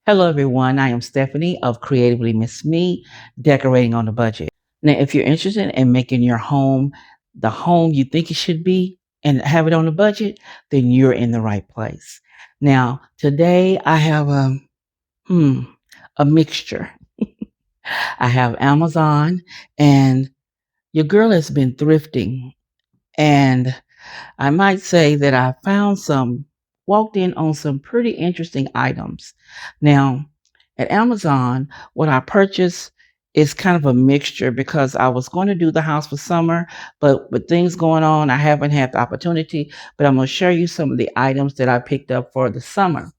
Hello, everyone. I am Stephanie of Creatively Miss Me, Decorating on a Budget. Now, if you're interested in making your home the home you think it should be and have it on a budget, then you're in the right place. Now, today I have hmm, a mixture. I have Amazon, and your girl has been thrifting, and I might say that I found walked in on some pretty interesting items. Now, at Amazon, what I purchased is kind of a mixture because I was going to do the house for summer, but with things going on, I haven't had the opportunity. But I'm going to show you some of the items that I picked up for the summer.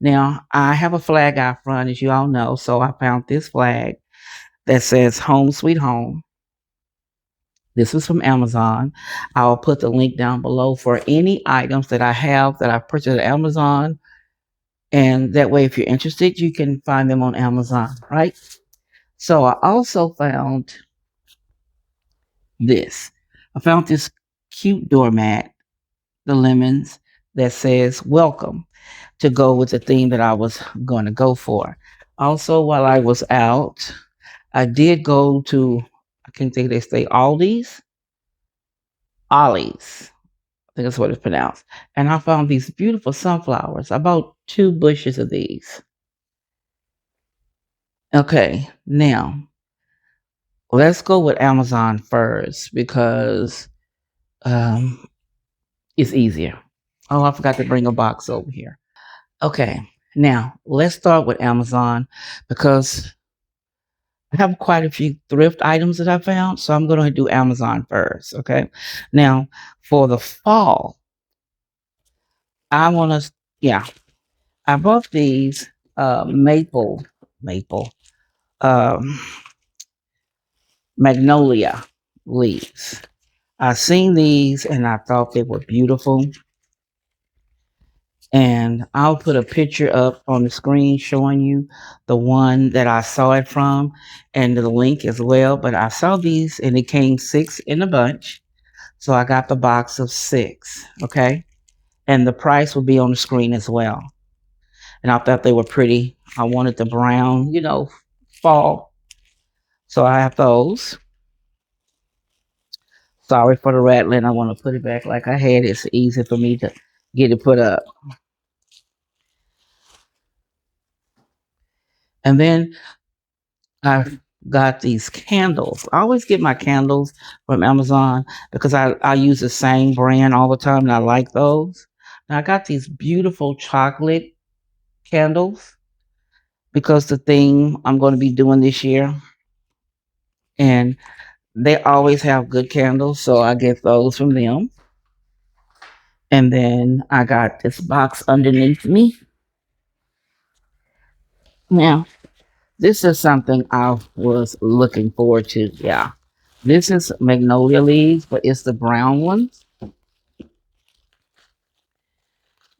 Now, I have a flag out front, as you all know, so I found this flag that says Home Sweet Home. This was from Amazon. I'll put the link down below for any items that I have that I purchased at Amazon. And that way, if you're interested, you can find them on Amazon, right? So I also found this. I found this cute doormat, the lemons, that says welcome to go with the theme that I was going to go for. Also, while I was out, I did go to, I can't think they say Ollie's. I think that's what it's pronounced. And I found these beautiful sunflowers. I bought 2 bushes of these. Okay, now let's go with Amazon first because um, it's easier. Oh, I forgot to bring a box over here. Okay, now let's start with Amazon because I have quite a few thrift items that I found. So I'm going to do Amazon first. Okay, now for the fall, I want to, yeah, I bought these maple, um, magnolia leaves. I seen these and I thought they were beautiful. And I'll put a picture up on the screen showing you the one that I saw it from and the link as well. But I saw these and it came 6 in a bunch. So I got the box of 6. Okay. And the price will be on the screen as well. And I thought they were pretty. I wanted the brown, fall. So I have those. Sorry for the rattling. I want to put it back like I had it. It's easy for me to get it put up. And then I've got these candles. I always get my candles from Amazon because I use the same brand all the time and I like those. Now I got these beautiful chocolate candles because the thing I'm going to be doing this year. And they always have good candles, so I get those from them. And then I got this box underneath me. Now, this is something I was looking forward to. Yeah. This is magnolia leaves, but it's the brown ones.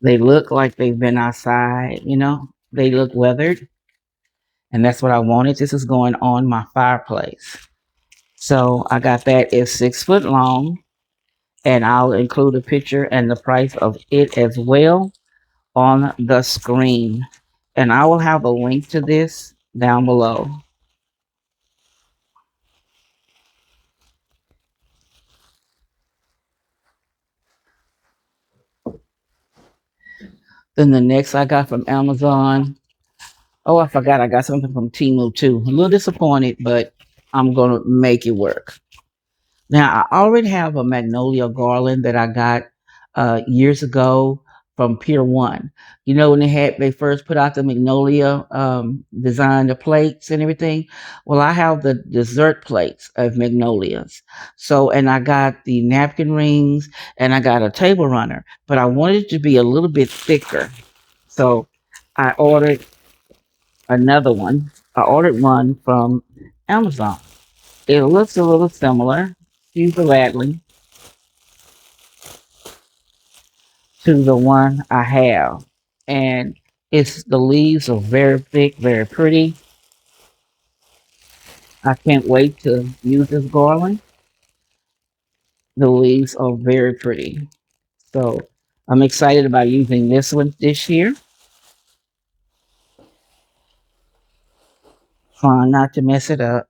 They look like they've been outside, They look weathered. And that's what I wanted. This is going on my fireplace. So I got that. It's 6 foot long. And I'll include a picture and the price of it as well on the screen. And I will have a link to this down below. Then the next I got from Amazon. Oh, I forgot I got something from Temu too. A little disappointed, but I'm going to make it work. Now, I already have a magnolia garland that I got years ago from Pier 1. When they first put out the magnolia design, the plates and everything? Well, I have the dessert plates of magnolias. So, and I got the napkin rings and I got a table runner, but I wanted it to be a little bit thicker. So I ordered another one. I ordered one from Amazon. It looks a little similar, excuse the rattling, to the one I have. And the leaves are very thick, very pretty. I can't wait to use this garland. The leaves are very pretty. So I'm excited about using this one this year. trying not to mess it up.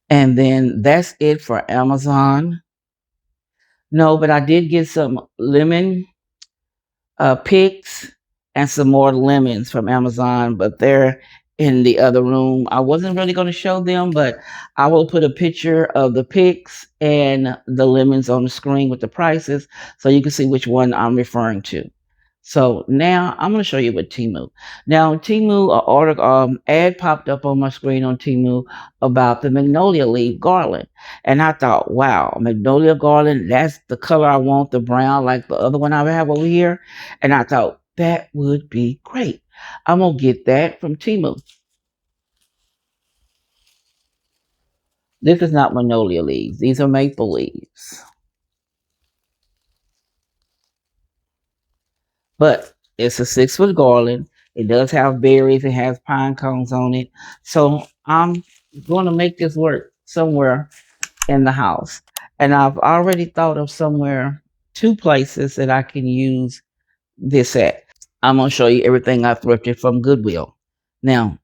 And then that's it for Amazon. No, but I did get some lemon picks and some more lemons from Amazon, but they're in the other room. I wasn't really going to show them, but I will put a picture of the picks and the lemons on the screen with the prices so you can see which one I'm referring to. So now I'm going to show you with Temu. Now Temu, ad popped up on my screen on Temu about the magnolia leaf garland, and I thought, wow, magnolia garland, that's the color I want, the brown like the other one I have over here. And I thought that would be great. I'm gonna get that from Temu. This is not magnolia leaves; these are maple leaves. But it's a 6 foot garland. It does have berries. It has pine cones on it. So I'm going to make this work somewhere in the house. And I've already thought of somewhere, 2 places that I can use this at. I'm going to show you everything I thrifted from Goodwill. Now,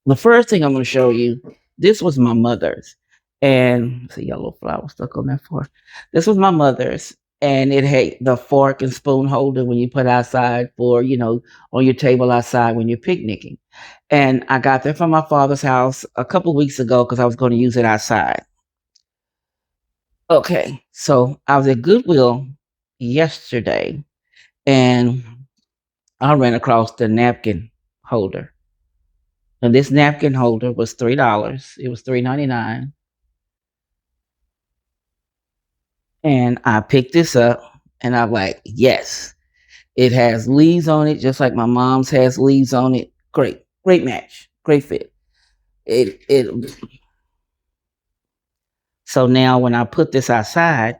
the first thing I'm going to show you, this was my mother's. And see, yellow flower stuck on that fork. This was my mother's. And it had the fork and spoon holder when you put outside for, on your table outside when you're picnicking. And I got that from my father's house a couple weeks ago because I was going to use it outside. Okay, so I was at Goodwill yesterday and I ran across the napkin holder. And this napkin holder was $3. It was $3.99. And I picked this up and I'm like, yes, it has leaves on it, just like my mom's has leaves on it. Great match, great fit. It so now when I put this outside,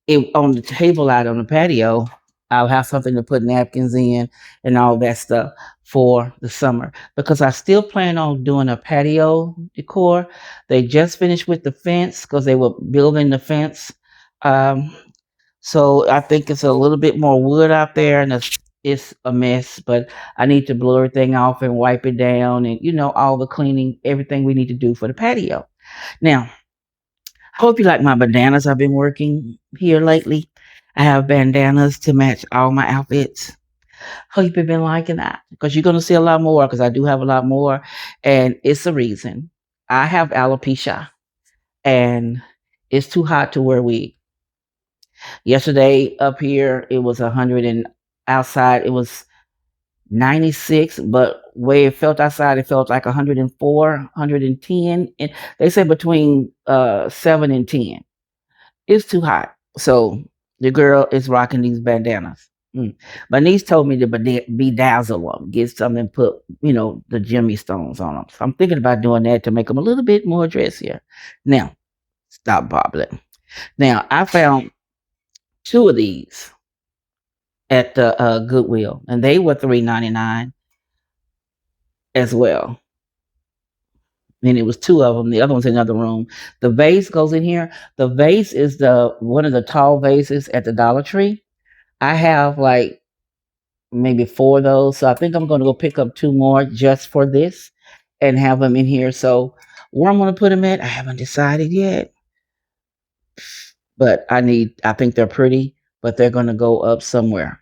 it on the table out on the patio, I'll have something to put napkins in and all that stuff for the summer because I still plan on doing a patio decor. They just finished with the fence because they were building the fence. Um, so I think it's a little bit more wood out there and it's a mess, but I need to blow everything off and wipe it down and, all the cleaning, everything we need to do for the patio. Now, I hope you like my bandanas I've been working here lately. I have bandanas to match all my outfits. Hope you've been liking that because you're going to see a lot more because I do have a lot more. And it's the reason I have alopecia and it's too hot to wear wig. Yesterday up here, it was 100 and outside, it was 96, but where it felt outside, it felt like 104, 110. And they say between 7 and 10. It's too hot. So the girl is rocking these bandanas. My niece told me to bedazzle them, get some and put, the Jimmy Stones on them. So I'm thinking about doing that to make them a little bit more dressier. Now, stop bobbling. Now, I found 2 of these at the Goodwill, and they were $3.99 as well. And it was 2 of them. The other one's in another room. The vase goes in here. The vase is the one of the tall vases at the Dollar Tree. I have like maybe 4 of those. So I think I'm going to go pick up 2 more just for this and have them in here. So where I'm going to put them at, I haven't decided yet. But I think they're pretty, but they're going to go up somewhere.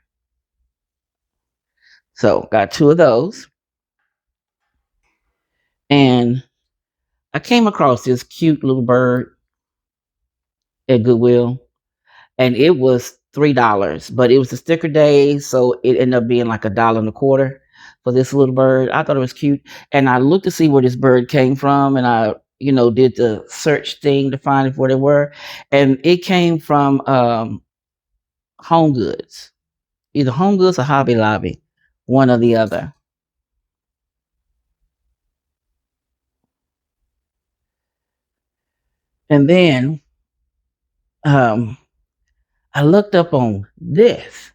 So got 2 of those. And I came across this cute little bird at Goodwill. And it was $3, but it was a sticker day, so it ended up being like $1.25 for this little bird. I thought it was cute, and I looked to see where this bird came from, and I, did the search thing to find where they were, and it came from Home Goods, either Home Goods or Hobby Lobby, one or the other. And then I looked up on this.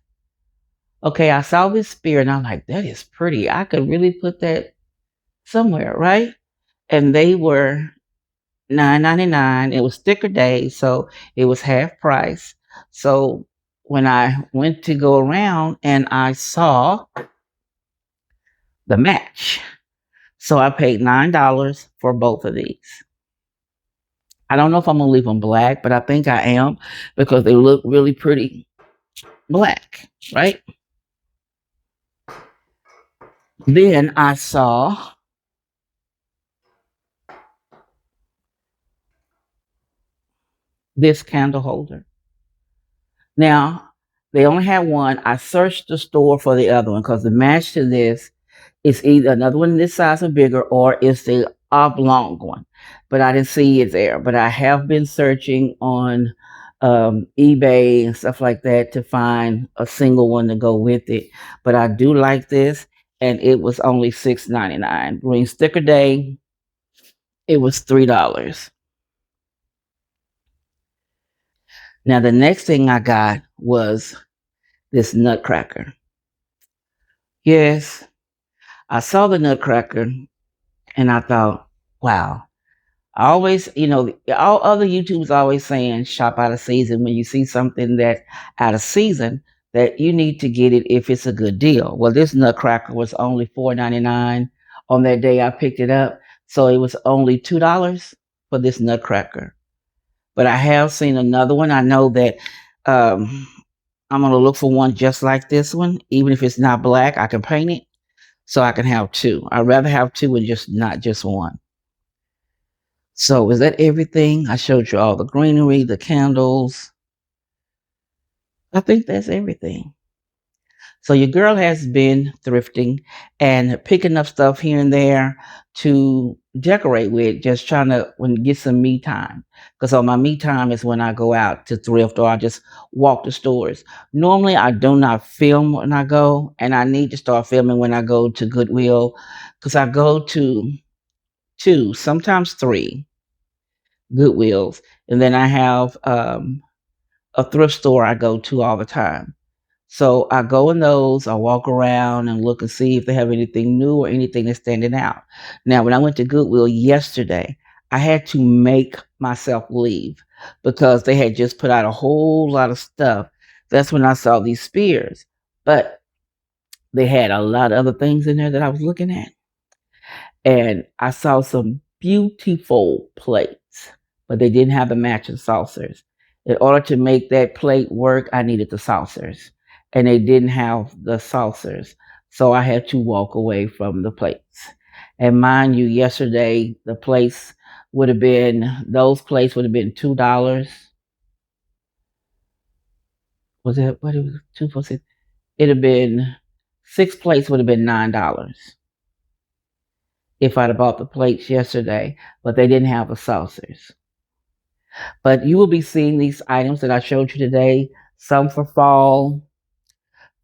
Okay, I saw this spear and I'm like, that is pretty. I could really put that somewhere, right? And they were $9.99. It was sticker day, so it was half price. So when I went to go around and I saw the match, So I paid $9 for both of these. I don't know if I'm gonna leave them black, but I think I am because they look really pretty black, right? Then I saw this candle holder. Now, they only had one. I searched the store for the other one because the match to this is either another one this size or bigger or it's the oblong one. But I didn't see it there. But I have been searching on eBay and stuff like that to find a single one to go with it. But I do like this, and it was only $6.99. Green sticker day, it was $3. Now the next thing I got was this nutcracker. Yes, I saw the nutcracker and I thought, wow. I always, all other YouTubers always saying shop out of season. When you see something that out of season, that you need to get it if it's a good deal. Well, this nutcracker was only $4.99 on that day I picked it up. So it was only $2 for this nutcracker. But I have seen another one. I know that I'm going to look for one just like this one. Even if it's not black, I can paint it. So I can have two. I'd rather have two and just not just one. So is that everything? I showed you all the greenery, the candles. I think that's everything. So your girl has been thrifting and picking up stuff here and there to decorate with, just trying to get some me time. Because on my me time is when I go out to thrift or I just walk the stores. Normally I do not film when I go, and I need to start filming when I go to Goodwill because I go to two, sometimes three Goodwills, and then I have a thrift store I go to all the time. So I go in those, I walk around and look and see if they have anything new or anything that's standing out. Now, when I went to Goodwill yesterday, I had to make myself leave because they had just put out a whole lot of stuff. That's when I saw these spears. But they had a lot of other things in there that I was looking at. And I saw some beautiful plates, but they didn't have the matching saucers. In order to make that plate work, I needed the saucers, and they didn't have the saucers. So I had to walk away from the plates. And mind you, yesterday, those plates would have been $2. Was it, what it was, 2 for 6? It'd have been, 6 plates would have been $9 if I'd have bought the plates yesterday, but they didn't have the saucers. But you will be seeing these items that I showed you today, some for fall.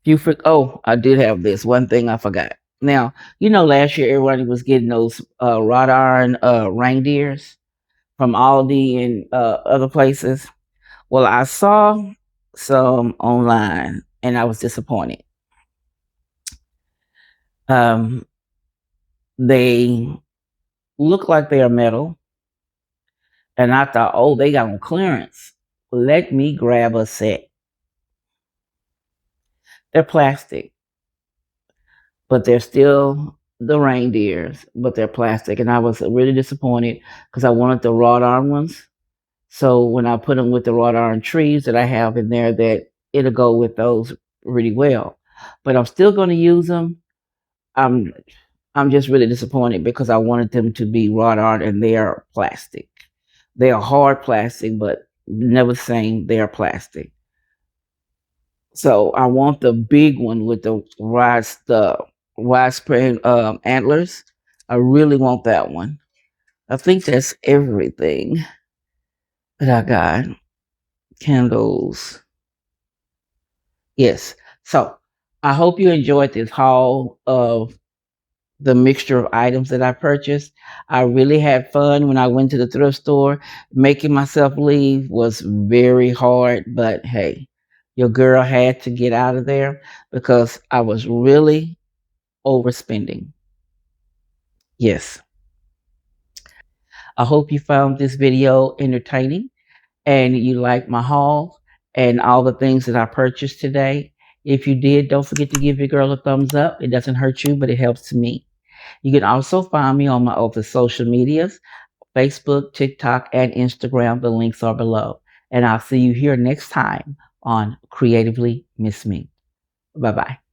I did have this one thing I forgot. Now, last year everybody was getting those wrought iron reindeers from Aldi and other places. Well, I saw some online and I was disappointed. They look like they are metal. And I thought, oh, they got on clearance. Let me grab a set. They're plastic, but they're still the reindeers, but they're plastic. And I was really disappointed because I wanted the wrought iron ones. So when I put them with the wrought iron trees that I have in there, that it'll go with those really well. But I'm still going to use them. I'm just really disappointed because I wanted them to be wrought iron and they are plastic. They are hard plastic, but never saying they are plastic. So I want the big one with the widespread antlers. I really want that one. I think that's everything that I got. Candles. Yes. So I hope you enjoyed this haul of the mixture of items that I purchased. I really had fun when I went to the thrift store. Making myself leave was very hard, but hey, your girl had to get out of there because I was really overspending. Yes. I hope you found this video entertaining and you liked my haul and all the things that I purchased today. If you did, don't forget to give your girl a thumbs up. It doesn't hurt you, but it helps me. You can also find me on my other social medias, Facebook, TikTok, and Instagram. The links are below. And I'll see you here next time on Creatively Miss Me. Bye bye.